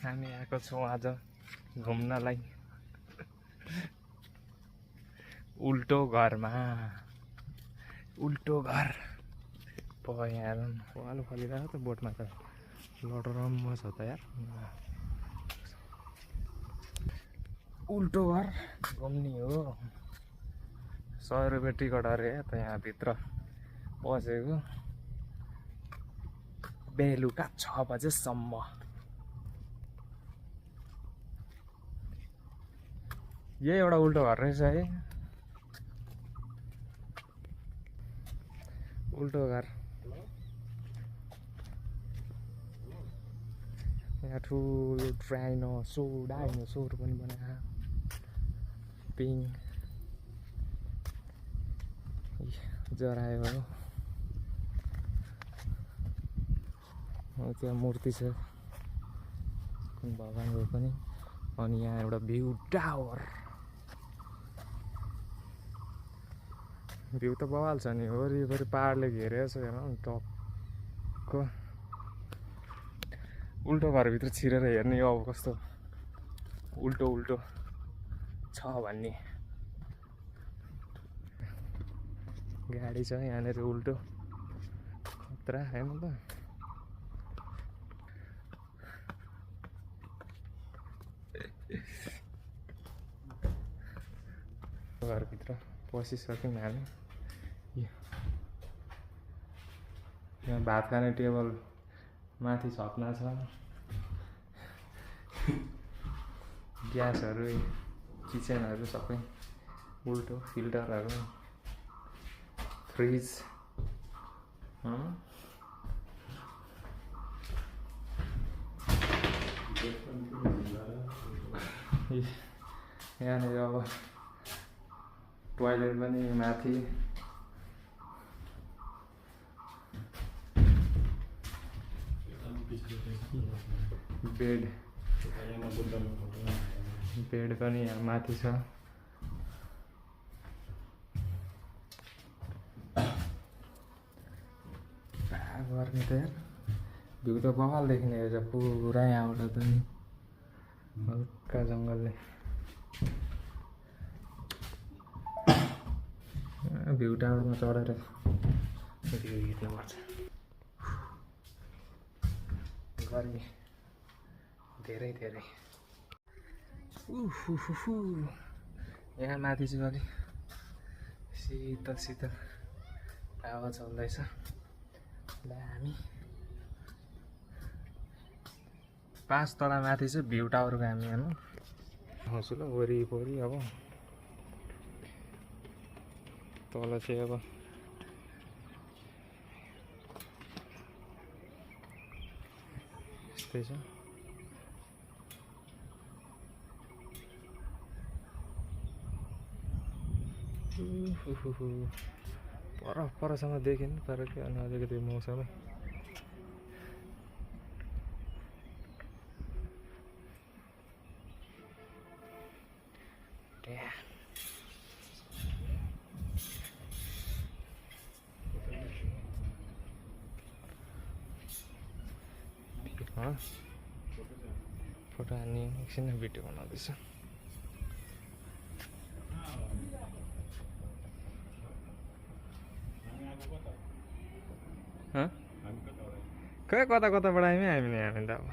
हामी आएको छौँ आज घुम्नलाई उल्टो घरमा। उल्टो घर यार आलु फलिरहेको त बोटमा त लडरम्म छ त यार। उल्टो घर घुम्ने हो। 100 रुपियाँ टिकट अरे त यहाँभित्र पसेको बेलुका 6 बजेसम्म। यही एउटा उल्टो घर रहेछ है। उल्टो घर यहाँ ठुलो डाइनोसोर पनि बनाएको पिङ जरायो हो। त्यहाँ मूर्ति छ कुन भगवानको पनि। अनि यहाँ एउटा भ्यू टावर। भ्यू त बवाल छ नि। वरिपरि पहाडले घेरेको छ हेर्नु नि टक्क। उल्टो घरभित्र छिरेर हेर्ने अब कस्तो उल्टो उल्टो छ भन्ने। गाडी छ यहाँनिर उल्टो खतरा हेर्नु त। घरभित्र पसिसक्यौँ हामी। यहाँ भात खाने टेबल माथि छतमा छ। ग्यासहरू किचनहरू सबै उल्टो। फिल्टरहरू फ्रिज यहाँनिर अब टोइलेट पनि माथि। बेड पनि यहाँ माथि छ। गर्ने त यार भ्यू त बवाल देखिने रहेछ पुरा यहाँबाट त नि हल्का जङ्गलले। भ्यू टावरमा चढेर भ्यू हेर्नुपर्छ। गर्मी धेरै धेरै। यहाँ माथि चाहिँ अलि शीतल शीतल हावा चल्दैछ। हामी 5 तला माथि चाहिँ भ्यू टावरको हामी हेर्नु आउँछु ल। वरिपरि अब तल चाहिँ अब यस्तै छ। परसम्म देखिन तर के अनि अलिकति मौसमै फोटो हान्ने एकछिन भिडियो बनाउँदैछ। कता कताबाट आयौँ हामीले हामी त अब